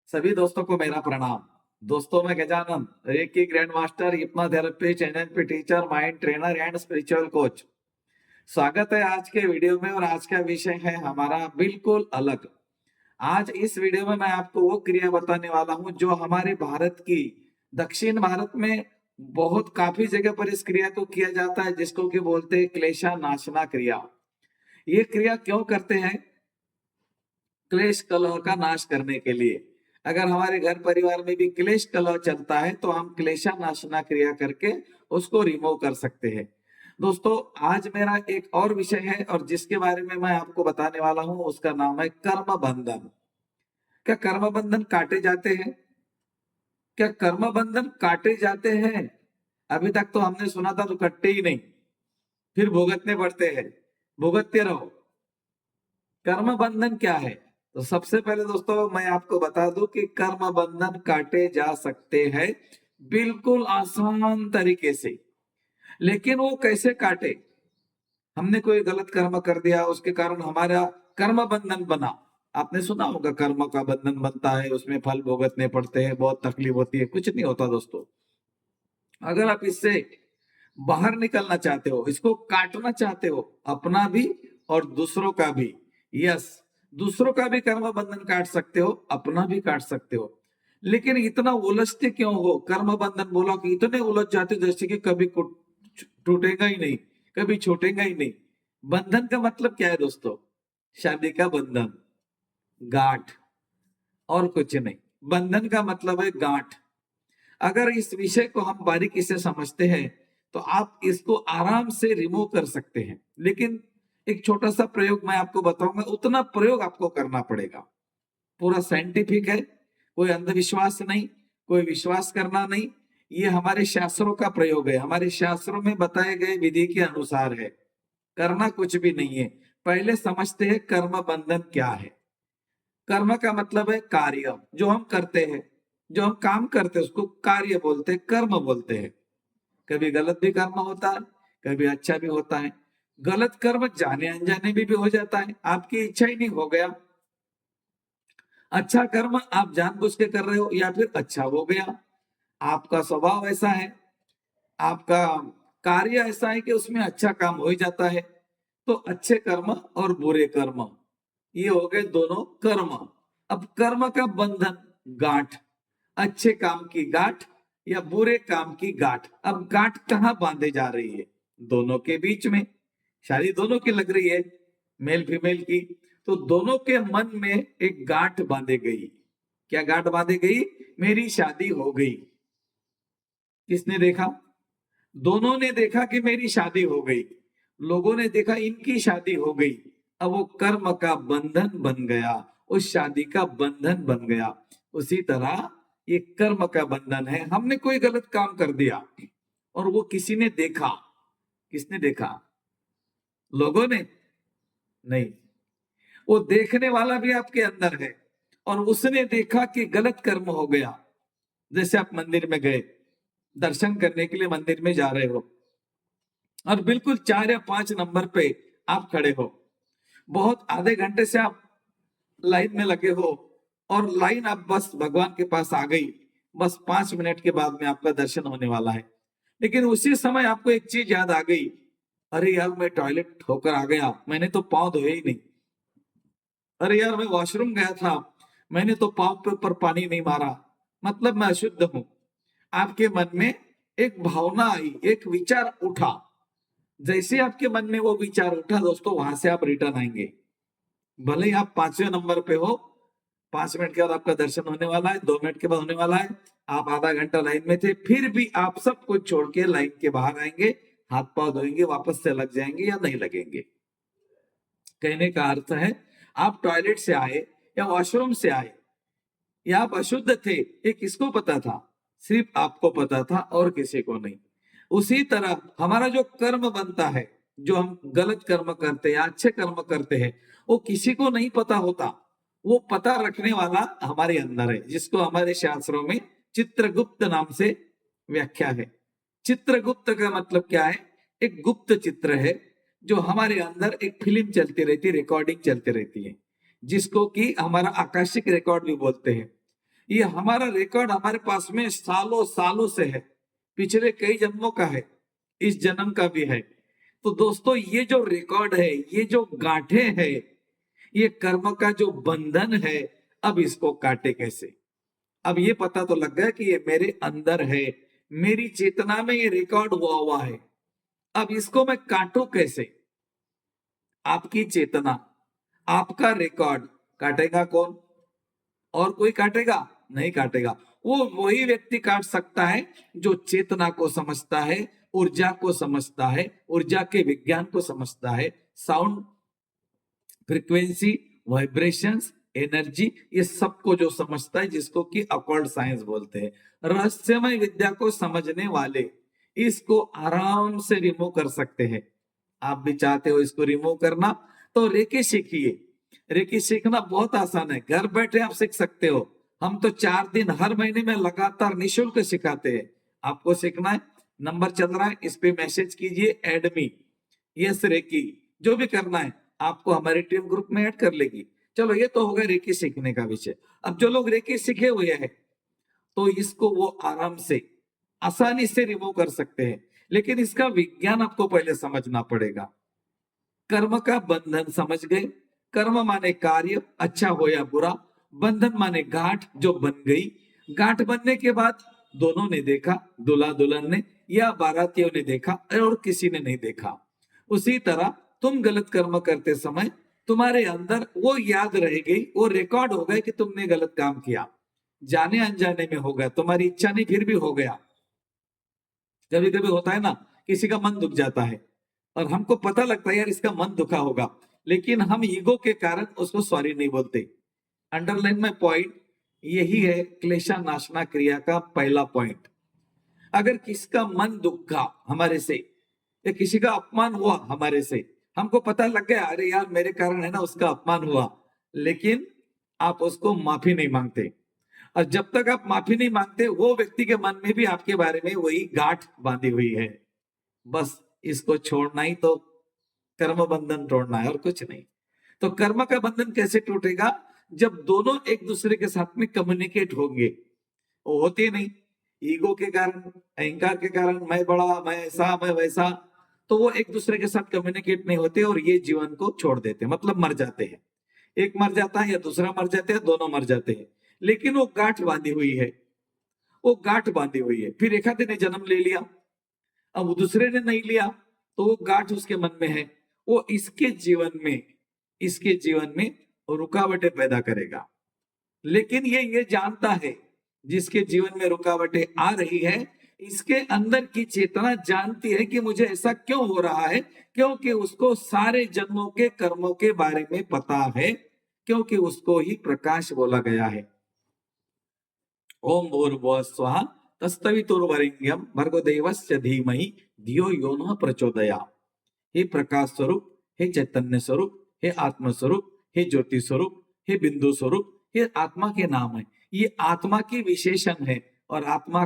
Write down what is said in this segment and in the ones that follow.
सभी दोस्तों को मेरा प्रणाम। दोस्तों, मैं Gajanan, reiki grand master, hypnotherapist, NLP teacher, mind trainer and spiritual coach. स्वागत है आज के वीडियो में। और आज का विषय है हमारा बिल्कुल अलग। आज इस वीडियो में मैं आपको वो क्रिया बताने वाला हूं जो हमारे भारत की, दक्षिण भारत में बहुत काफी जगह पर इस क्रिया को किया जाता है, जिसको कि बोलते हैं क्लेशा नाशना क्रिया। ये क्रिया क्यों करते हैं? क्लेश कलह का नाश करने के लिए। अगर हमारे घर परिवार में भी क्लेश कलह चलता है तो हम क्लेशा नाशना क्रिया करके उसको रिमूव कर सकते हैं। दोस्तों, आज मेरा एक और विषय है और जिसके बारे में मैं आपको बताने वाला हूं, उसका नाम है कर्म बंधन। क्या कर्म बंधन काटे जाते हैं? क्या कर्म बंधन काटे जाते हैं? अभी तक तो हमने सुना था तो कट्टे ही नहीं, फिर भुगतने पड़ते हैं। भुगतते रहो। कर्म बंधन क्या है? तो सबसे पहले दोस्तों मैं आपको बता दूं कि कर्म बंधन काटे जा सकते हैं बिल्कुल आसान तरीके से। लेकिन वो कैसे काटे? हमने कोई गलत कर्म कर दिया, उसके कारण हमारा कर्म बंधन बना। आपने सुना होगा कर्म का बंधन बनता है, उसमें फल भुगतने पड़ते हैं, बहुत तकलीफ होती है। कुछ नहीं होता दोस्तों। अगर आप इससे बाहर निकलना चाहते हो, इसको काटना चाहते हो, अपना भी और दूसरों का भी, यस, दूसरों का भी कर्म बंधन काट सकते हो, अपना भी काट सकते हो। लेकिन इतना उलझते क्यों हो? कर्म बंधन बोला कि इतने उलझ जाते जैसे कि कभी टूटेगा ही नहीं, कभी छूटेगा ही नहीं। बंधन का मतलब क्या है दोस्तों? शादी का बंधन, गांठ, और कुछ नहीं। बंधन का मतलब है गांठ। अगर इस विषय को हम बारीकी से समझते हैं तो आप इसको आराम से रिमूव कर सकते हैं। लेकिन एक छोटा सा प्रयोग मैं आपको बताऊंगा, उतना प्रयोग आपको करना पड़ेगा। पूरा साइंटिफिक है, कोई अंधविश्वास नहीं, कोई विश्वास करना नहीं। ये हमारे शास्त्रों का प्रयोग है, हमारे शास्त्रों में बताए गए विधि के अनुसार है। करना कुछ भी नहीं है। पहले समझते हैं कर्म बंधन क्या है। कर्म का मतलब है कार्य, जो हम करते हैं, जो हम काम करते हैं उसको कार्य बोलते हैं, कर्म बोलते हैं। कभी गलत भी कर्म होता है, कभी अच्छा भी होता है। गलत कर्म जाने अनजाने भी हो जाता है, आपकी इच्छा ही नहीं हो गया। अच्छा कर्म आप जानबूझ के कर रहे हो या फिर अच्छा हो गया। आपका स्वभाव ऐसा है, आपका कार्य ऐसा है कि उसमें अच्छा काम हो ही जाता है। तो अच्छे कर्म और बुरे कर्म, ये हो गए दोनों कर्म। अब कर्म का बंधन, गांठ, अच्छे काम की गांठ या बुरे काम की गांठ। अब गांठ कहाँ बांधे जा रही है? दोनों के बीच में। शादी दोनों की लग रही है, मेल फीमेल की। तो दोनों के मन में एक गांठ बांधे गई। क्या गांठ बांधे गई? मेरी शादी हो गई। किसने देखा? दोनों ने देखा कि मेरी शादी हो गई। लोगों ने देखा इनकी शादी हो गई। अब वो कर्म का बंधन बन गया, उस शादी का बंधन बन गया। उसी तरह ये कर्म का बंधन है। हमने कोई गलत काम कर दिया और वो किसी ने देखा। किसने देखा? लोगों ने नहीं, वो देखने वाला भी आपके अंदर है और उसने देखा कि गलत कर्म हो गया। जैसे आप मंदिर में गए, दर्शन करने के लिए मंदिर में जा रहे हो और बिल्कुल 4 या 5 नंबर पे आप खड़े हो। बहुत आधे घंटे से आप लाइन में लगे हो और लाइन अब बस भगवान के पास आ गई। बस 5 मिनट के बाद में आपका दर्शन होने वाला है। लेकिन उसी समय आपको एक चीज याद आ गई, अरे यार मैं टॉयलेट होकर आ गया, मैंने तो पांव धोए ही नहीं। अरे यार मैं वॉशरूम गया था, मैंने तो पांव पे ऊपर पानी नहीं मारा, मतलब मैं अशुद्ध हूं। आपके मन में एक भावना आई, एक विचार उठा। जैसे आपके मन में वो विचार उठा दोस्तों, वहां से आप रिटर्न आएंगे। भले ही आप 5वें नंबर पे हो, 5 मिनट के बाद आपका दर्शन होने वाला है, 2 मिनट के बाद होने वाला है। आप आधा घंटा लाइन में थे, फिर भी आप सब कुछ छोड़ के लाइन के बाहर आएंगे, हाथ पांव धोएंगे, वापस से लग जाएंगे या नहीं लगेंगे। कहने का अर्थ है, आप टॉयलेट से आए या वॉशरूम से आए या आप अशुद्ध थे, ये किसको पता था? सिर्फ आपको पता था और किसी को नहीं। उसी तरह हमारा जो कर्म बनता है, जो हम गलत कर्म करते हैं या अच्छे कर्म करते हैं, वो किसी को नहीं पता होता। वो पता रखने वाला हमारे अंदर है, जिसको हमारे शास्त्रों में चित्रगुप्त नाम से व्याख्या है। चित्रगुप्त का मतलब क्या है? एक गुप्त चित्र है, जो हमारे अंदर एक फिल्म चलती रहती है, रिकॉर्डिंग चलती रहती है, जिसको कि हमारा आकाशिक रिकॉर्ड भी बोलते हैं। ये हमारा रिकॉर्ड हमारे पास में सालों सालों से है, पिछले कई जन्मों का है, इस जन्म का भी है। तो दोस्तों ये जो रिकॉर्ड है, ये जो गांठे है, ये कर्म का जो बंधन है, अब इसको काटे कैसे? अब ये पता तो लग गया कि ये मेरे अंदर है, मेरी चेतना में ये रिकॉर्ड हुआ है। अब इसको मैं काटू कैसे? आपकी चेतना, आपका रिकॉर्ड काटेगा कौन? और कोई काटेगा? नहीं काटेगा। वो वही व्यक्ति काट सकता है जो चेतना को समझता है, ऊर्जा को समझता है, ऊर्जा के विज्ञान को समझता है, साउंड फ्रीक्वेंसी, वाइब्रेशंस, एनर्जी, ये सबको जो समझता है, जिसको कि अकॉल्ड साइंस बोलते हैं। रहस्यमय विद्या को समझने वाले इसको आराम से रिमूव कर सकते हैं। आप भी चाहते हो इसको रिमूव करना, तो रेकी सीखिए। रेकी सीखना बहुत आसान है, घर बैठे आप सीख सकते हो। हम तो 4 दिन हर महीने में लगातार निःशुल्क सिखाते हैं। आपको सीखना है, नंबर चल रहा है, इस पे मैसेज कीजिए, एडमी, यस रेकी, जो भी करना है आपको हमारी टीम ग्रुप में ऐड कर लेगी। चलो ये तो होगा रेकी सीखने का विषय। अब जो लोग रेकी सीखे हुए हैं, तो इसको वो आराम से, आसानी से रिमूव कर सकते हैं। लेकिन इसका विज्ञान आपको पहले समझना पड़ेगा। कर्म का बंधन समझ गए? कर्म माने कार्य, अच्छा हो या बुरा। बंधन माने गांठ जो बन गई। गांठ बनने के बाद दोनों ने देखा, दूल्हा दुल्हन ने या बारातियों ने देखा, और किसी ने नहीं देखा। उसी तरह तुम गलत कर्म करते समय तुम्हारे अंदर वो याद रह गई, वो रिकॉर्ड हो गया कि तुमने गलत काम किया। जाने अनजाने में हो गया, तुम्हारी इच्छा नहीं फिर भी हो गया। कभी कभी होता है ना, किसी का मन दुख जाता है और हमको पता लगता है यार इसका मन दुखा होगा, लेकिन हम ईगो के कारण उसको सॉरी नहीं बोलते। अंडरलाइन में पॉइंट यही है, क्लेशा नाशना क्रिया का पहला पॉइंट। अगर किसका मन दुखा हमारे से, या किसी का अपमान हुआ हमारे से, हमको पता लग गया अरे यार मेरे कारण है ना उसका अपमान हुआ, लेकिन आप उसको माफी नहीं मांगते। और जब तक आप माफी नहीं मांगते, वो व्यक्ति के मन में भी आपके बारे में वही गांठ बांधी हुई है। बस इसको छोड़ना ही तो कर्म बंधन तोड़ना है, और कुछ नहीं। तो कर्म का बंधन कैसे टूटेगा? जब दोनों एक दूसरे के साथ में कम्युनिकेट होंगे। वो होते नहीं, ईगो के कारण, अहंकार के कारण, मैं बड़ा, मैं ऐसा, मैं वैसा, तो वो एक दूसरे के साथ कम्युनिकेट नहीं होते और ये जीवन को छोड़ देते, मतलब मर जाते हैं। एक मर जाता है या दूसरा मर जाते हैं, दोनों मर जाते हैं। लेकिन वो गांठ बांधी हुई है, वो गांठ बांधी हुई है। फिर एक आधे ने जन्म ले लिया, अब दूसरे ने नहीं लिया, तो वो गांठ उसके मन में है। वो इसके जीवन में रुकावटें पैदा करेगा। लेकिन ये जानता है, जिसके जीवन में रुकावटें आ रही है, इसके अंदर की चेतना जानती है कि मुझे ऐसा क्यों हो रहा है, क्योंकि उसको सारे जन्मों के कर्मों के बारे में पता है, क्योंकि उसको ही प्रकाश बोला गया है। ओम भूर्भुवः स्वः तत्सवितुर्वरेण्यं भर्गो देवस्य धीमहि धियो यो नः प्रचोदयात्। हे प्रकाश स्वरूप, हे चैतन्य स्वरूप, हे आत्म स्वरूप, हे ज्योति स्वरूप, हे बिंदु स्वरूप, ये आत्मा के नाम है। ये आत्मा की विशेषण है, और आत्मा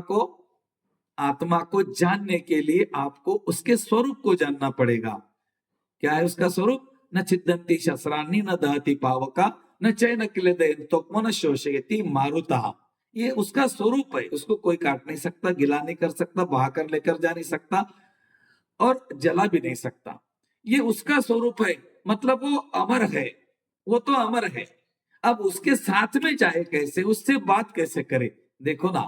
को जानने के लिए आपको उसके स्वरूप को जानना पड़ेगा। क्या है उसका स्वरूप? न छिदंती शस्त्राणि न दहती पावका न चैन क्लेदयन्तो न शोषयति मारुता। ये उसका स्वरूप है, उसको कोई काट नहीं सकता, गिला नहीं कर सकता, बहाकर लेकर जा नहीं सकता, और जला भी नहीं सकता। ये उसका स्वरूप है, मतलब वो अमर है, वो तो अमर है। अब उसके साथ में जाए कैसे, उससे बात कैसे करे? देखो ना,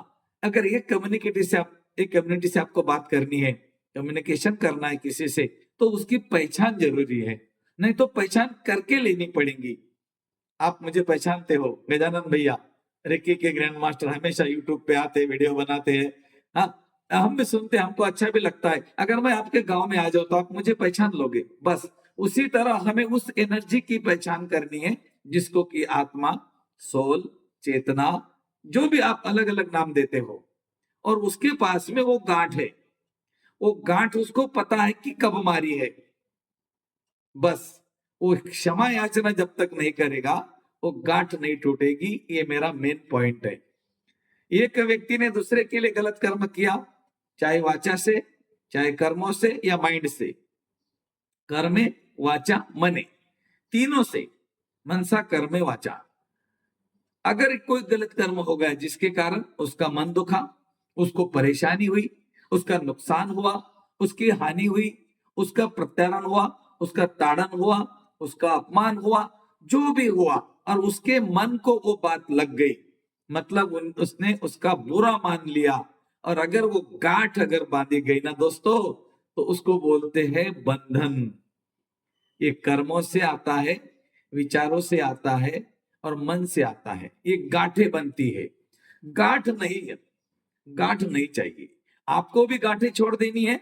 अगर एक कम्युनिटी से आपको बात करनी है, कम्युनिकेशन करना है किसी से, तो उसकी पहचान जरूरी है, नहीं तो पहचान करके लेनी पड़ेगी। आप मुझे पहचानते हो, गजानन भैया रेकी के ग्रैंड मास्टर, हमेशा यूट्यूब पे आते, वीडियो बनाते हैं। हाँ, हम भी सुनते हैं, हमको अच्छा भी लगता है। अगर मैं आपके गांव में आ जाऊं तो आप मुझे पहचान लोगे। बस उसी तरह हमें उस एनर्जी की पहचान करनी है, जिसको कि आत्मा, सोल, चेतना, जो भी आप अलग अलग नाम देते हो, और उसके पास में वो गांठ है। वो गांठ उसको पता है कि कब मारी है। बस वो क्षमा याचना जब तक नहीं करेगा, वो गांठ नहीं टूटेगी। ये मेरा मेन पॉइंट है। एक व्यक्ति ने दूसरे के लिए गलत कर्म किया, चाहे वाचा से, चाहे कर्मों से, या माइंड से, कर्मे वाचा मने, तीनों से, मनसा कर्मे वाचा। अगर कोई गलत कर्म हो गया जिसके कारण उसका मन दुखा, उसको परेशानी हुई, उसका नुकसान हुआ, उसकी हानि हुई, उसका प्रत्यारण हुआ, उसका ताड़न हुआ, उसका अपमान हुआ, जो भी हुआ, और उसके मन को वो बात लग गई, मतलब उसने उसका बुरा मान लिया, और अगर वो गांठ अगर बांधी गई ना दोस्तों, तो उसको बोलते हैं बंधन। ये कर्मों से आता है, विचारों से आता है, और मन से आता है। ये गांठें बनती है। गांठ नहीं है, गांठ नहीं चाहिए। आपको भी गांठें छोड़ देनी है,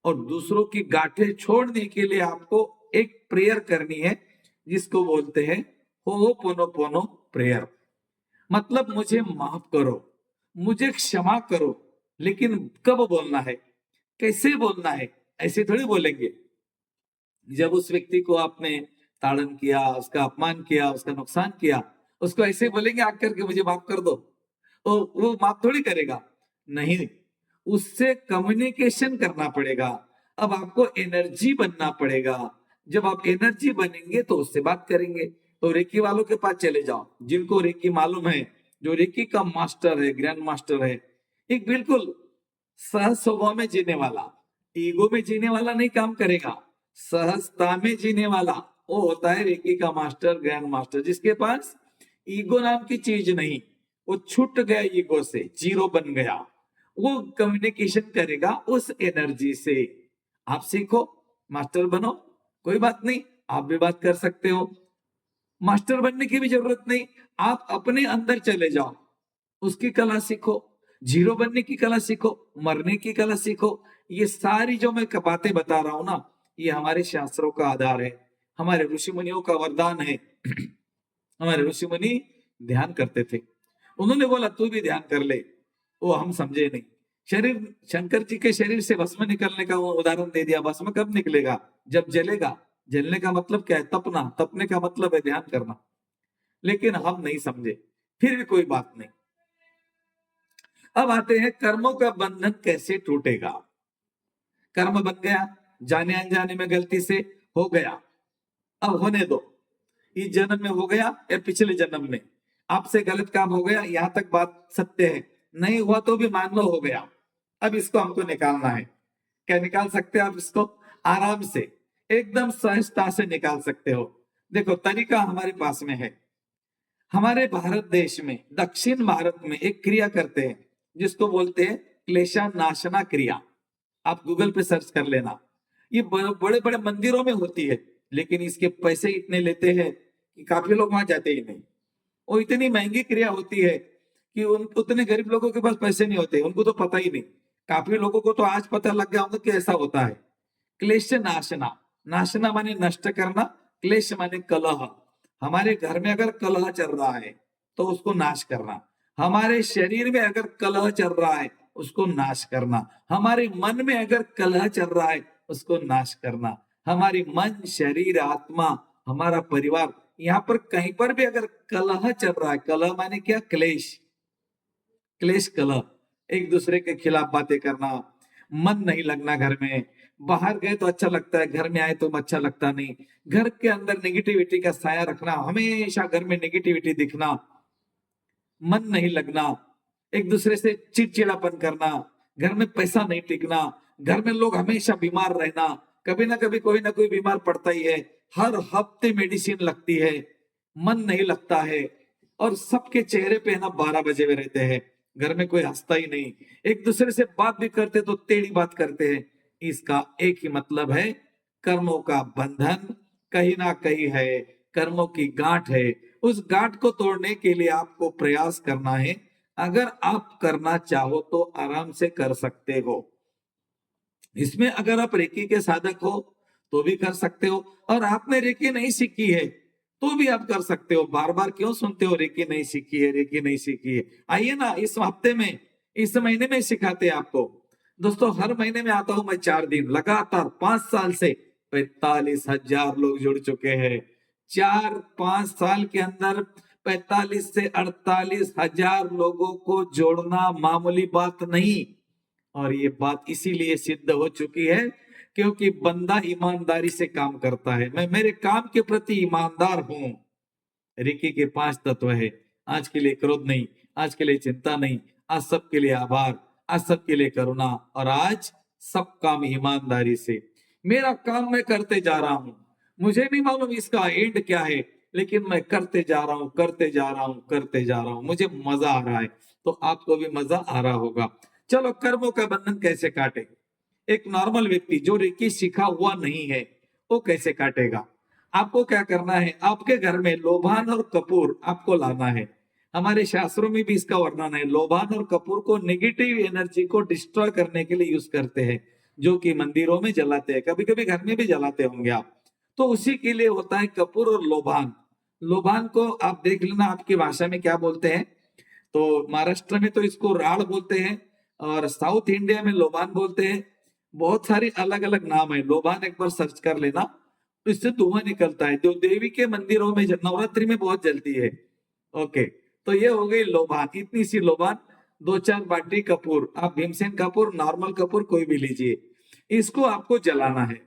और दूसरों की गांठें छोड़ने के लिए आपको एक प्रेयर करनी है, जिसको बोलते हैं हो पोनो पोनो प्रेयर। मतलब मुझे माफ करो, मुझे क्षमा करो, लेकिन कब बोलना है, कैसे बोलना है? ऐसे थोड़ी बोलेंगे। जब उस व्यक्ति को आपने ताड़न किया, उसका अपमान किया, उसका नुकसान किया, उसको ऐसे बोलेंगे आकर के मुझे माफ कर दो, तो वो माफ थोड़ी करेगा। नहीं, उससे कम्युनिकेशन करना पड़ेगा। अब आपको एनर्जी बनना पड़ेगा। जब आप एनर्जी बनेंगे तो उससे बात करेंगे। तो रेकी वालों के पास चले जाओ, जिनको रेकी मालूम है, जो रेकी का मास्टर है, ग्रैंड मास्टर है, एक बिल्कुल सहज स्वभाव में जीने वाला, ईगो में जीने वाला नहीं काम करेगा, सहजता में जीने वाला, वो होता है रेकी का मास्टर, ग्रैंड मास्टर, जिसके पास ईगो नाम की चीज नहीं, वो छूट गया ईगो से, जीरो बन गया। वो कम्युनिकेशन करेगा उस एनर्जी से। आप सीखो, मास्टर बनो, कोई बात नहीं, आप भी बात कर सकते हो। मास्टर बनने की भी जरूरत नहीं, आप अपने अंदर चले जाओ, उसकी कला सीखो, जीरो बनने की कला सीखो, मरने की कला सीखो। ये सारी जो मैं बातें बता रहा हूं ना, ये हमारे शास्त्रों का आधार है, हमारे ऋषि मुनियों का वरदान है। हमारे ऋषि मुनि ध्यान करते थे, उन्होंने बोला तू भी ध्यान कर ले, वो हम समझे नहीं। शरीर, शंकर जी के शरीर से भस्म निकलने का वो उदाहरण दे दिया। भस्म कब निकलेगा? जब जलेगा। जलने का मतलब क्या है? तपना। तपने का मतलब है ध्यान करना। लेकिन हम नहीं समझे, फिर भी कोई बात नहीं। अब आते हैं कर्मों का बंधन कैसे टूटेगा। कर्म बन गया, जाने अनजाने में गलती से हो गया, अब होने दो। इस जन्म में हो गया या पिछले जन्म में आपसे गलत काम हो गया, यहां तक बात सत्य है। नहीं हुआ तो भी मान लो हो गया। अब इसको हमको निकालना है। क्या निकाल सकते हैं आप इसको? आराम से, एकदम सहजता से निकाल सकते हो। देखो, तरीका हमारे पास में है। हमारे भारत देश में, दक्षिण भारत में एक क्रिया करते हैं, जिसको बोलते हैं क्लेशा नाशना क्रिया। आप गूगल पे सर्च कर लेना। ये बड़े बड़े मंदिरों में होती है, लेकिन इसके पैसे इतने लेते हैं कि काफी लोग वहां जाते ही नहीं। वो इतनी महंगी क्रिया होती है कि उन उतने गरीब लोगों के पास पैसे नहीं होते, उनको तो पता ही नहीं। काफी लोगों को तो आज पता लग गया होगा कि ऐसा होता है। क्लेश नाशना, नाशना माने नष्ट करना, क्लेश माने कलह। हमारे घर में अगर कलह चल रहा है तो उसको नाश करना। हमारे शरीर में अगर कलह चल रहा है उसको नाश करना। हमारे मन में अगर कलह चल रहा है उसको नाश करना। हमारी मन, शरीर, आत्मा, हमारा परिवार, यहाँ पर कहीं पर भी अगर कलह चल रहा है, कलह माने क्या? क्लेश। क्लेश, कलह, एक दूसरे के खिलाफ बातें करना, मन नहीं लगना घर में। बाहर गए तो अच्छा लगता है, घर में आए तो अच्छा लगता नहीं। घर के अंदर नेगेटिविटी का साया रखना, हमेशा घर में नेगेटिविटी दिखना, मन नहीं लगना, एक दूसरे से चिड़चिड़ापन करना, घर में पैसा नहीं टिकना, घर में लोग हमेशा बीमार रहना, कभी ना कोई बीमार पड़ता ही है, हर हफ्ते मेडिसिन लगती है, मन नहीं लगता है, और सबके चेहरे पे ना 12 बजे हुए रहते हैं, घर में कोई हंसता ही नहीं, एक दूसरे से बात भी करते तो टेढ़ी बात करते हैं। इसका एक ही मतलब है, कर्मों का बंधन कहीं ना कहीं है, कर्मों की गांठ है। उस गांठ को तोड़ने के लिए आपको प्रयास करना है। अगर आप करना चाहो तो आराम से कर सकते हो। इसमें अगर आप रेकी के साधक हो तो भी कर सकते हो, और आपने रेकी नहीं सीखी है तो भी आप कर सकते हो। बार बार क्यों सुनते हो रेकी नहीं सीखी है, रेकी नहीं सीखी है? आइए ना, इस हफ्ते में, इस महीने में सिखाते हैं आपको। दोस्तों, हर महीने में आता हूं मैं 4 दिन लगातार, 5 साल से 45,000 लोग जुड़ चुके हैं। 4-5 साल के अंदर 45 से 48,000 लोगों को जोड़ना मामूली बात नहीं। और ये बात इसीलिए सिद्ध हो चुकी है क्योंकि बंदा ईमानदारी से काम करता है। मैं मेरे काम के प्रति ईमानदार हूं। रिकी के 5 तत्व है, आज के लिए क्रोध नहीं, आज के लिए चिंता नहीं, आज सबके लिए आभार, आज सबके लिए करुणा, और आज सब काम ईमानदारी से। मेरा काम मैं करते जा रहा हूं, मुझे नहीं मालूम इसका एंड क्या है, लेकिन मैं करते जा रहा हूं, करते जा रहा हूं, करते जा रहा हूं, मुझे मजा आ रहा है। तो आपको भी मजा आ रहा होगा। चलो, कर्मों का बंधन कैसे काटे? एक नॉर्मल व्यक्ति जो रेकी सीखा हुआ नहीं है, वो कैसे काटेगा? आपको क्या करना है, आपके घर में लोबान और कपूर आपको लाना है। हमारे शास्त्रों में भी इसका वर्णन है। लोबान और कपूर को नेगेटिव एनर्जी को डिस्ट्रॉय करने के लिए यूज करते हैं, जो कि मंदिरों में जलाते हैं, कभी कभी घर में भी जलाते होंगे आप। तो उसी के लिए होता है कपूर और लोबान। लोबान को आप देख लेना आपकी भाषा में क्या बोलते हैं। तो महाराष्ट्र में तो इसको राड़ बोलते हैं, और साउथ इंडिया में लोबान बोलते हैं। बहुत सारे अलग अलग नाम है। लोबान एक बार सर्च कर लेना, तो इससे धुआं निकलता है, जो देवी के मंदिरों में नवरात्रि में बहुत जलती है। ओके, तो ये हो गई लोबान, इतनी सी लोबान। दो चार बाटी कपूर, आप भीमसेन कपूर, नॉर्मल कपूर कोई भी लीजिए, इसको आपको जलाना है।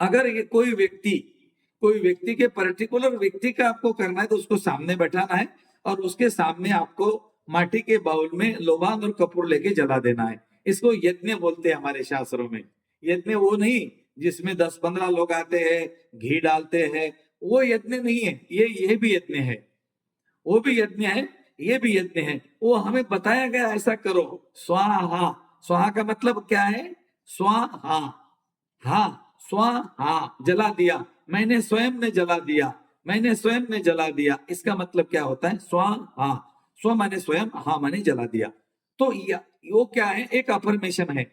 अगर ये कोई व्यक्ति के पर्टिकुलर व्यक्ति का आपको करना है, तो उसको सामने बैठाना है, और उसके सामने आपको माटी के बाउल में लोबान और कपूर लेके जला देना है। इसको यज्ञ बोलते हैं हमारे शास्त्रों में। यज्ञ वो नहीं जिसमें 10-15 लोग आते हैं, घी डालते हैं, वो यज्ञ नहीं है। ये भी यज्ञ है, वो भी यज्ञ है, ये भी यज्ञ है। वो हमें बताया गया ऐसा करो। स्वाहा, स्वाहा का मतलब क्या है? स्वाहा, हाँ, स्वाहा, जला दिया, मैंने स्वयं ने जला दिया, मैंने स्वयं ने जला दिया। इसका मतलब क्या होता है? स्वाहा, स्व माने स्वयं, हाँ माने जला दिया। तो वो क्या है? एक अफर्मेशन है।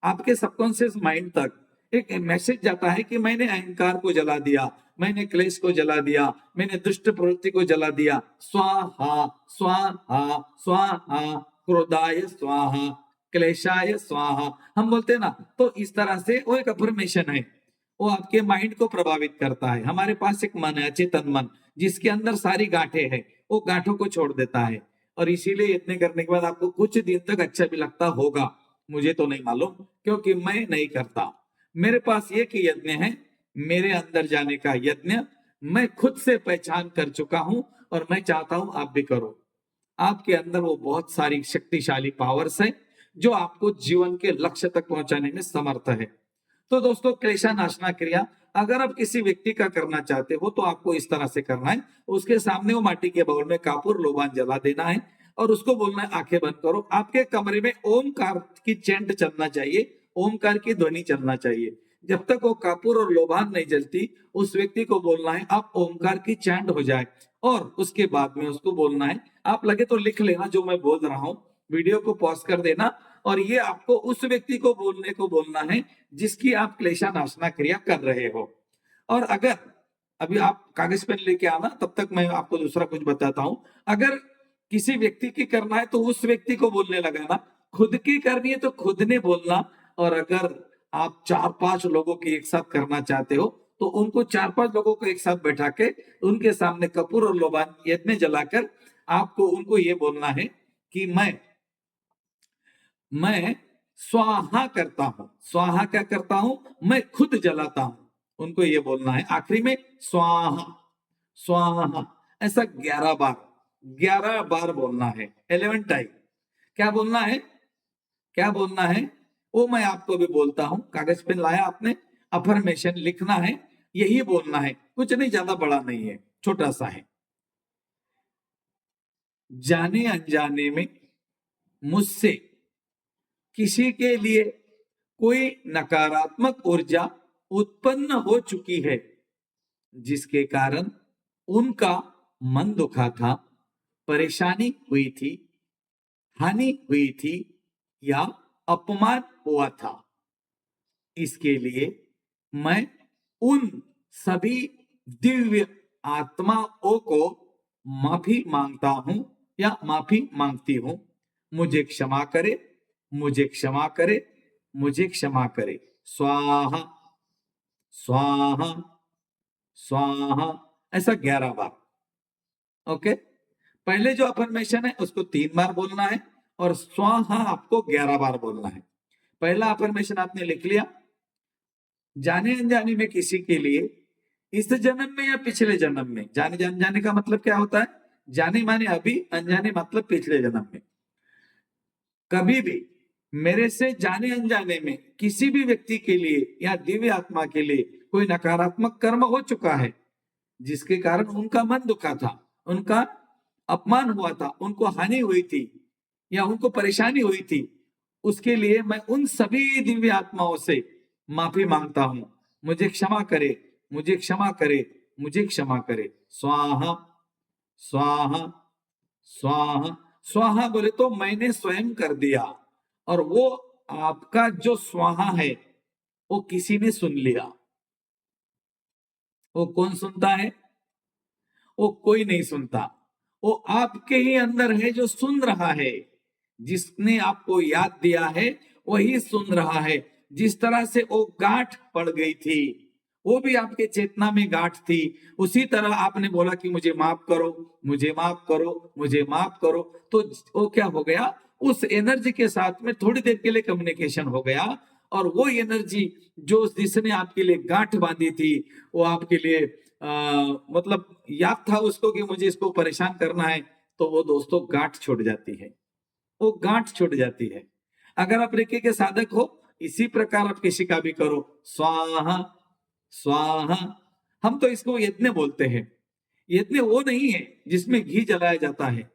आपके सबकॉन्शियस माइंड तक एक मैसेज जाता है कि मैंने अहंकार को जला दिया, मैंने क्लेश को जला दिया, मैंने दुष्ट प्रवृत्ति को जला दिया। स्वाहा, स्वाहा, स्वाहा, क्रोधाय स्वाहा, क्लेशाय स्वाहा, हम बोलते हैं ना। तो इस तरह से वो एक अफर्मेशन है, वो आपके माइंड को प्रभावित करता है। हमारे पास एक मन है, चेतन मन, जिसके अंदर सारी गांठें हैं, वो गांठों को छोड़ देता है। और इसीलिए इतने करने के बाद आपको कुछ दिन तक अच्छा भी लगता होगा, मुझे तो नहीं मालूम, क्योंकि मैं नहीं करता। मेरे पास एक ही यज्ञ है, मेरे अंदर जाने का यज्ञ। मैं खुद से पहचान कर चुका हूं, और मैं चाहता हूं आप भी करो। आपके अंदर वो बहुत सारी शक्तिशाली पावर्स है, जो आपको जीवन के लक्ष्य तक पहुंचाने में समर्थ है। तो दोस्तों, क्लेशा नाशना क्रिया अगर आप किसी व्यक्ति का करना चाहते हो, तो आपको इस तरह से करना है। उसके सामने वो माटी के बाउल में कापूर लोबान जला देना है, और उसको बोलना है आंखें बंद करो। आपके कमरे में ओमकार की चैंट चलना चाहिए, ओमकार की ध्वनि चलना चाहिए। जब तक वो कापूर और लोबान नहीं जलती, उस व्यक्ति को बोलना है आप ओमकार की चैंट हो जाए, और उसके बाद में उसको बोलना है, आप लगे तो लिख लेना जो मैं बोल रहा हूं, वीडियो को पॉज कर देना, और ये आपको उस व्यक्ति को बोलना है जिसकी आप क्लेशा नाशना क्रिया कर रहे हो। और अगर अभी आप कागज पेन लेके आना, तब तक मैं आपको दूसरा कुछ बताता हूं। अगर किसी व्यक्ति की करना है, तो उस व्यक्ति को बोलने लगाना। खुद की करनी है तो खुद ने बोलना। और अगर आप 4-5 लोगों की एक साथ करना चाहते हो, तो उनको 4-5 लोगों को एक साथ बैठा के उनके सामने कपूर और लोबान यज्ञ जलाकर आपको उनको ये बोलना है कि मैं स्वाहा करता हूं। स्वाहा क्या करता हूं? मैं खुद जलाता हूं। उनको ये बोलना है आखिरी में, स्वाहा, स्वाहा, ऐसा 11 बार, 11 बार बोलना है, 11 टाइम। क्या बोलना है? क्या बोलना है वो मैं आपको भी बोलता हूं। कागज पेन लाया आपने? अफर्मेशन लिखना है, यही बोलना है, कुछ नहीं, ज्यादा बड़ा नहीं है, छोटा सा है। जाने अनजाने में मुझसे किसी के लिए कोई नकारात्मक ऊर्जा उत्पन्न हो चुकी है, जिसके कारण उनका मन दुखा था, परेशानी हुई थी, हानि हुई थी, या अपमान हुआ था। इसके लिए मैं उन सभी दिव्य आत्माओं को माफी मांगता हूं, या माफी मांगती हूं। मुझे क्षमा करे, मुझे क्षमा करे, मुझे क्षमा करे। स्वाहा, स्वाहा, स्वाहा, ऐसा 11 बार। ओके, पहले जो अफर्मेशन है उसको 3 बार बोलना है, और स्वाहा आपको 11 बार बोलना है। पहला अफर्मेशन आपने लिख लिया। जाने अनजाने में किसी के लिए, इस जन्म में या पिछले जन्म में, जाने अनजाने का मतलब क्या होता है? जाने माने अभी, अनजाने मतलब पिछले जन्म में। कभी भी मेरे से जाने अनजाने में किसी भी व्यक्ति के लिए या दिव्य आत्मा के लिए कोई नकारात्मक कर्म हो चुका है, जिसके कारण उनका मन दुखा था, उनका अपमान हुआ था, उनको हानि हुई थी या उनको परेशानी हुई थी, उसके लिए मैं उन सभी दिव्य आत्माओं से माफी मांगता हूं। मुझे क्षमा करे, मुझे क्षमा करे, मुझे क्षमा करे। स्वाहा स्वाहा स्वाहा। स्वाहा बोले तो मैंने स्वयं कर दिया, और वो आपका जो स्वाहा है वो किसी ने सुन लिया। वो कौन सुनता है? वो कोई नहीं सुनता। वो आपके ही अंदर है जो सुन रहा है। जिसने आपको याद दिया है वही सुन रहा है। जिस तरह से वो गांठ पड़ गई थी, वो भी आपके चेतना में गांठ थी। उसी तरह आपने बोला कि मुझे माफ करो, मुझे माफ करो, मुझे माफ करो, तो वो क्या हो गया? उस एनर्जी के साथ में थोड़ी देर के लिए कम्युनिकेशन हो गया, और वो एनर्जी जो जिसने आपके लिए गांठ बांधी थी, वो आपके लिए मतलब याद था उसको कि मुझे इसको परेशान करना है, तो वो दोस्तों गांठ छूट जाती है। वो गांठ छूट जाती है। अगर आप रेकी के साधक हो, इसी प्रकार आप किसी का भी करो, स्वाहा स्वाहा। हम तो इसको यज्ञ बोलते हैं। यज्ञ वो नहीं है जिसमें घी जलाया जाता है।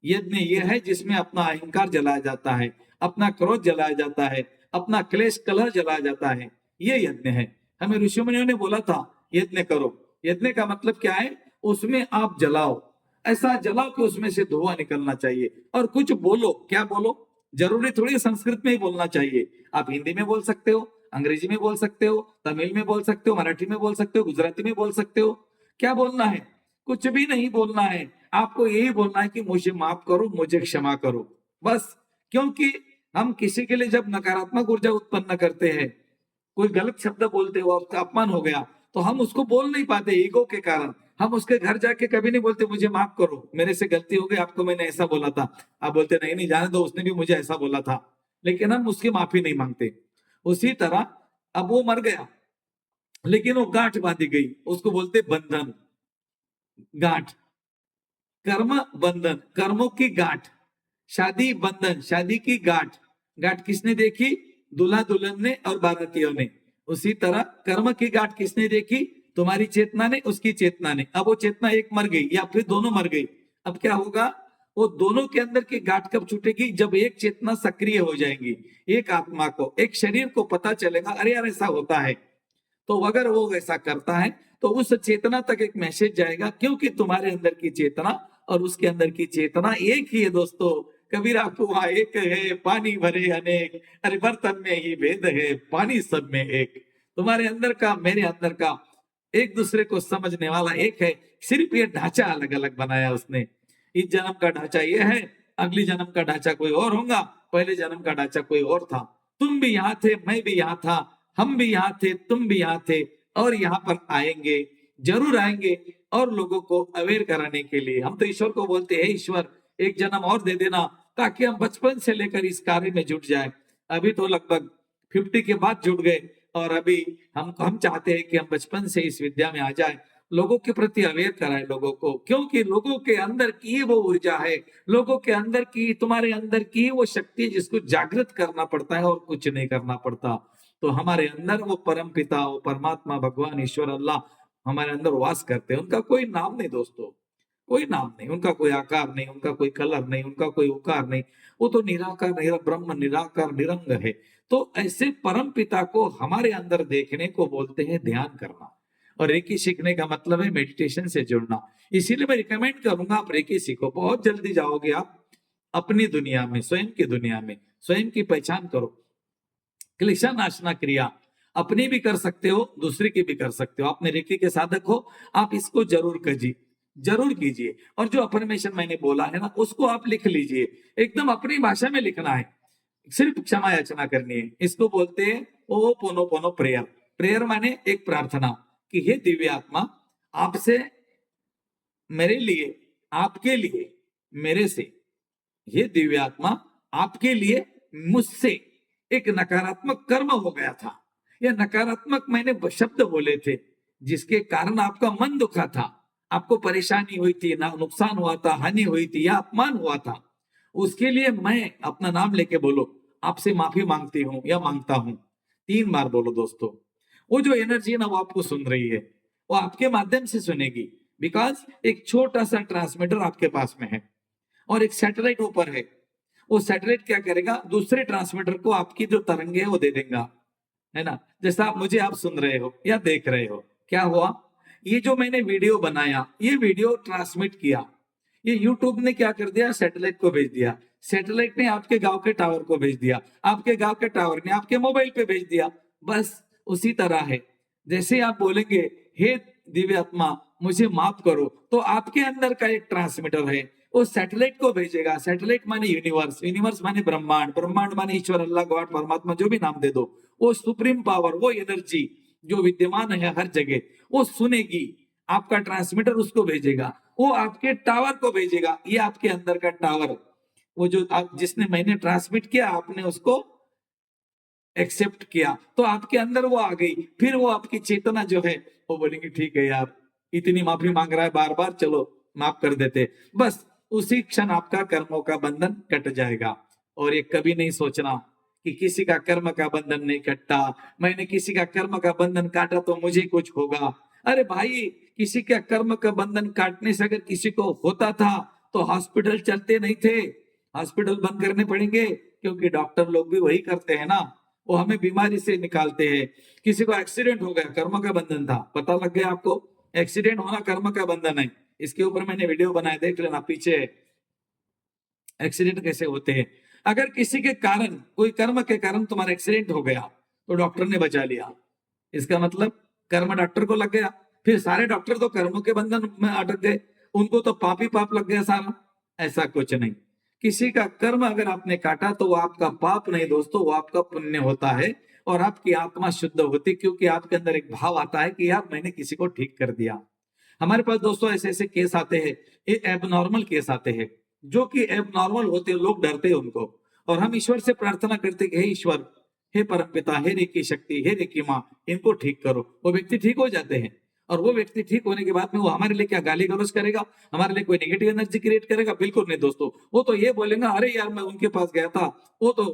यज्ञ ये है जिसमें अपना अहंकार जलाया जाता है, अपना क्रोध जलाया जाता है, अपना क्लेश कलह जलाया जाता है। ये यज्ञ है। हमें ऋषि मुनियों ने बोला था यज्ञ करो। यज्ञ का मतलब क्या है? उसमें आप जलाओ, ऐसा जलाओ कि उसमें से धुआं निकलना चाहिए। और कुछ बोलो। क्या बोलो? जरूरी थोड़ी संस्कृत में ही बोलना चाहिए। आप हिंदी में बोल सकते हो, अंग्रेजी में बोल सकते हो, तमिल में बोल सकते हो, मराठी में बोल सकते हो, गुजराती में बोल सकते हो। क्या बोलना है? कुछ भी नहीं बोलना है। आपको यही बोलना है कि मुझे माफ करो, मुझे क्षमा करो, बस। क्योंकि हम किसी के लिए जब नकारात्मक ऊर्जा उत्पन्न करते हैं, कोई गलत शब्द बोलते हो, आपका अपमान हो गया, तो हम उसको बोल नहीं पाते ईगो के कारण। हम उसके घर जाके कभी नहीं बोलते मुझे माफ करो, मेरे से गलती हो गई, आपको मैंने ऐसा बोला था। आप बोलते नहीं नहीं, जाने दो, उसने भी मुझे ऐसा बोला था। लेकिन हम उसकी माफी नहीं मांगते। उसी तरह अब वो मर गया, लेकिन वो गांठ बांधी गई, उसको बोलते बंधन। गांठ, कर्म बंधन, कर्मों की गांठ। शादी बंधन, शादी की गांठ। गांठ किसने देखी? दूल्हा दुल्हन ने और बारातियों ने। उसी तरह कर्म की गांठ किसने देखी? तुम्हारी चेतना ने, उसकी चेतना ने। अब वो चेतना एक मर गई या फिर दोनों मर गई। अब क्या होगा? वो दोनों के अंदर की गांठ कब छूटेगी? जब एक चेतना सक्रिय हो जाएगी। एक आत्मा को, एक शरीर को पता चलेगा अरे यार ऐसा होता है। तो अगर वो वैसा करता है तो उस चेतना तक एक मैसेज जाएगा, क्योंकि तुम्हारे अंदर की चेतना और उसके अंदर की चेतना एक ही है दोस्तों। कबीरा कुआं एक है, पानी भरे अनेक, अरे बर्तन में ही भेद है, पानी सब में एक। तुम्हारे अंदर का, मेरे अंदर का, एक दूसरे को समझने वाला एक है। सिर्फ ये ढांचा अलग अलग बनाया उसने। इस जन्म का ढांचा ये है, अगली जन्म का ढांचा कोई और होगा, पहले जन्म का ढांचा कोई और था। तुम भी यहाँ थे, मैं भी यहाँ था, हम भी यहाँ थे, तुम भी यहाँ थे, और यहाँ पर आएंगे, जरूर आएंगे। और लोगों को अवेयर कराने के लिए हम तो ईश्वर को बोलते हैं, ईश्वर एक जन्म और दे देना, ताकि हम बचपन से लेकर इस कार्य में जुट जाए। अभी तो लगभग 50 के बाद जुट गए, और अभी हम चाहते हैं कि हम बचपन से इस विद्या में आ जाए, लोगों के प्रति अवेयर कराए लोगों को। क्योंकि लोगों के अंदर की वो ऊर्जा है, लोगों के अंदर की, तुम्हारे अंदर की वो शक्ति है, जिसको जागृत करना पड़ता है और कुछ नहीं करना पड़ता। तो हमारे अंदर वो परम पिता, वो परमात्मा, भगवान, ईश्वर, अल्लाह हमारे अंदर वास करते हैं। उनका कोई नाम नहीं दोस्तों, कोई नाम नहीं, उनका कोई आकार नहीं, उनका कोई कलर नहीं, उनका कोई उकार नहीं। वो तो निराकार, ब्रह्म निराकार निरंग है। तो ऐसे परम पिता को हमारे अंदर देखने को बोलते हैं ध्यान करना। और रेकी सीखने का मतलब है मेडिटेशन से जुड़ना। इसीलिए मैं रिकमेंड करूंगा आप रेकी सीखो, बहुत जल्दी जाओगे आप अपनी दुनिया में, स्वयं की दुनिया में। स्वयं की पहचान करो। क्लेशा नाशना क्रिया अपनी भी कर सकते हो, दूसरे की भी कर सकते हो। आपने रेकी के साधक हो, आप इसको जरूर कीजिए, जरूर कीजिए। और जो अफर्मेशन मैंने बोला है ना, उसको आप लिख लीजिए, एकदम अपनी भाषा में लिखना है। सिर्फ क्षमा याचना करनी है। इसको बोलते हैं ओ पोनो पोनो प्रेयर। प्रेयर माने एक प्रार्थना कि हे दिव्य आत्मा, आपसे, मेरे लिए, आपके लिए, मेरे से, ये दिव्य आत्मा, आपके लिए, मुझसे एक नकारात्मक कर्म हो गया था। यह नकारात्मक मैंने शब्द बोले थे, जिसके कारण आपका मन दुखा था। आपको परेशानी हुई थी, ना नुकसान हुआ था, हानि हुई थी या अपमान हुआ था, उसके लिए मैं अपना नाम लेके बोलो, आपसे माफी मांगती हूँ या मांगता हूँ, 3 बार बोलो दोस्तों। वो जो एनर्जी है ना, वो आपको सुन रही है, वो आपके माध्यम से सुनेगी। बिकॉज एक छोटा सा ट्रांसमीटर आपके पास में है और एक सैटेलाइट ऊपर है। वो सैटेलाइट क्या करेगा, दूसरे ट्रांसमीटर को आपकी जो तरंगे है वो दे देगा, है ना। जैसा आप सुन रहे हो या देख रहे हो, क्या हुआ, ये जो मैंने वीडियो बनाया, ये वीडियो ट्रांसमिट किया, ये यूट्यूब ने क्या कर दिया, सैटेलाइट को भेज दिया, सैटेलाइट ने आपके गांव के टावर को भेज दिया, आपके गांव के टावर ने आपके मोबाइल पे भेज दिया। बस उसी तरह है, जैसे आप बोलेंगे हे दिव्य आत्मा मुझे माफ करो, तो आपके अंदर का एक ट्रांसमीटर है, वो सैटेलाइट को भेजेगा। सैटेलाइट माने यूनिवर्स, यूनिवर्स माने ब्रह्मांड, ब्रह्मांड माने ईश्वर, अल्लाह, गॉड, परमात्मा, जो भी नाम दे दो। वो सुप्रीम पावर, वो एनर्जी जो विद्यमान है हर जगह, वो सुनेगी, आपका ट्रांसमीटर उसको भेजेगा, वो आपके टावर को भेजेगा। ये आपके अंदर का टावर, वो जो आप जिसने मैंने ट्रांसमिट किया, आपने उसको एक्सेप्ट किया, तो आपके अंदर वो आ गई। फिर वो आपकी चेतना जो है वो बोलेंगे ठीक है यार, इतनी माफी मांग रहा है बार बार, चलो माफ कर देते। बस उसी क्षण आपका कर्मों का बंधन कट जाएगा। और ये कभी नहीं सोचना कि किसी का कर्म का बंधन नहीं कटता, मैंने किसी का कर्म का बंधन काटा तो मुझे कुछ होगा। अरे भाई, किसी का कर्म का बंधन काटने से अगर किसी को होता था तो हॉस्पिटल चलते नहीं थे, हॉस्पिटल बंद करने पड़ेंगे, क्योंकि डॉक्टर लोग भी वही करते हैं ना, वो हमें बीमारी से निकालते हैं। किसी को एक्सीडेंट हो गया, कर्म का बंधन था, पता लग गया आपको, एक्सीडेंट होना कर्म का बंधन है। इसके ऊपर मैंने वीडियो बनाया, देख लेना पीछे, एक्सीडेंट कैसे होते हैं। अगर किसी के कारण, कोई कर्म के कारण तुम्हारा एक्सीडेंट हो गया तो डॉक्टर ने बचा लिया, इसका मतलब कर्म डॉक्टर को लग गया। फिर सारे डॉक्टर तो कर्मों के बंधन में अटक गए, उनको तो पाप ही पाप लग गया सारा। ऐसा कुछ नहीं, किसी का कर्म अगर आपने काटा तो वो आपका पाप नहीं दोस्तों, वो आपका पुण्य होता है और आपकी आत्मा शुद्ध होती, क्योंकि आपके अंदर एक भाव आता है कि यार मैंने किसी को ठीक कर दिया। हमारे पास दोस्तों ऐसे ऐसे केस आते हैं, ये एबनॉर्मल केस आते हैं, जो कि एबनॉर्मल होते हैं, लोग डरते हैं उनको, और हम ईश्वर से प्रार्थना करते हैं कि हे ईश्वर, हे परमपिता, हे रेकी शक्ति, हे रेकी माँ, इनको ठीक करो। वो व्यक्ति ठीक हो जाते हैं, और वो व्यक्ति ठीक होने के बाद में वो हमारे लिए क्या गाली गलौज करेगा, हमारे लिए कोई नेगेटिव एनर्जी क्रिएट करेगा? बिल्कुल नहीं दोस्तों। वो तो ये बोलेगा अरे यार मैं उनके पास गया था, वो तो,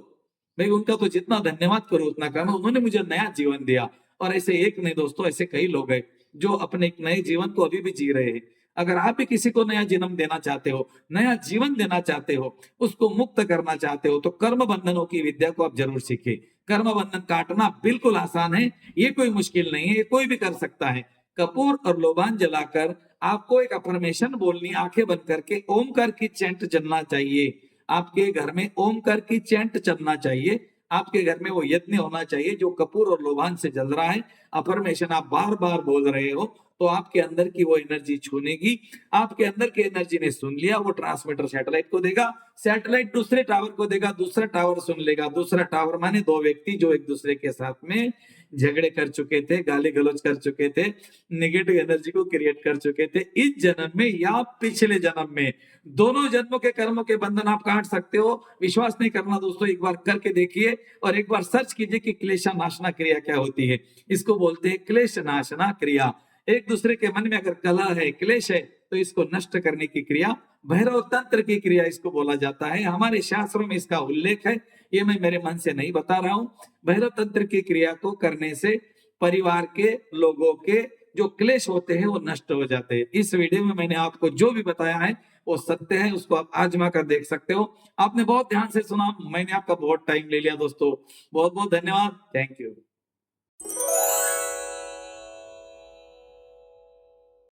मैं उनका तो जितना धन्यवाद करूं उतना कम है, उन्होंने मुझे नया जीवन दिया। और ऐसे एक नहीं दोस्तों, ऐसे कई लोग हैं जो अपने एक नए जीवन को अभी भी जी रहे हैं। अगर आप भी किसी को नया जन्म देना चाहते हो, नया जीवन देना चाहते हो, उसको मुक्त करना चाहते हो, तो कर्म बंधनों की विद्या को आप जरूर सीखिए। कर्म बंधन काटना बिल्कुल आसान है, ये कोई मुश्किल नहीं है, ये कोई भी कर सकता है। कपूर और लोबान जलाकर आपको एक अफर्मेशन बोलनी, आंखें बंद करके ओमकार की चैंट चलना चाहिए। आपके घर में ओमकार की चैंट चलना चाहिए, आपके घर में वो यज्ञ होना चाहिए जो कपूर और लोबान से जल रहा है। अफर्मेशन आप बार बार बोल रहे हो, तो आपके अंदर की वो एनर्जी छूनेगी, आपके अंदर की एनर्जी ने सुन लिया, वो ट्रांसमीटर सैटेलाइट को देगा, सैटेलाइट दूसरे टावर को देगा, दूसरा टावर सुन लेगा। दूसरा टावर माने दो व्यक्ति जो एक दूसरे के साथ में झगड़े कर चुके थे, गाली गलौज कर चुके थे, नेगेटिव एनर्जी को क्रिएट कर चुके थे, इस जन्म में या पिछले जन्म में, दोनों जन्मों के कर्मों के बंधन आप काट सकते हो। विश्वास नहीं करना दोस्तों, एक बार करके देखिए और एक बार सर्च कीजिए कि क्लेश नाशना क्रिया क्या होती है। इसको बोलते हैं क्लेश नाशना क्रिया। एक दूसरे के मन में अगर कलह है, क्लेश है, तो इसको नष्ट करने की क्रिया भैरव तंत्र की क्रिया इसको बोला जाता है। हमारे शास्त्रों में इसका उल्लेख है, ये मैं मेरे मन से नहीं बता रहा हूं। भैरव तंत्र की क्रिया को करने से परिवार के लोगों के जो क्लेश होते हैं वो नष्ट हो जाते हैं। इस वीडियो में मैंने आपको जो भी बताया है वो सत्य है, उसको आप आजमा कर देख सकते हो। आपने बहुत ध्यान से सुना, मैंने आपका बहुत टाइम ले लिया दोस्तों, बहुत बहुत धन्यवाद, थैंक यू।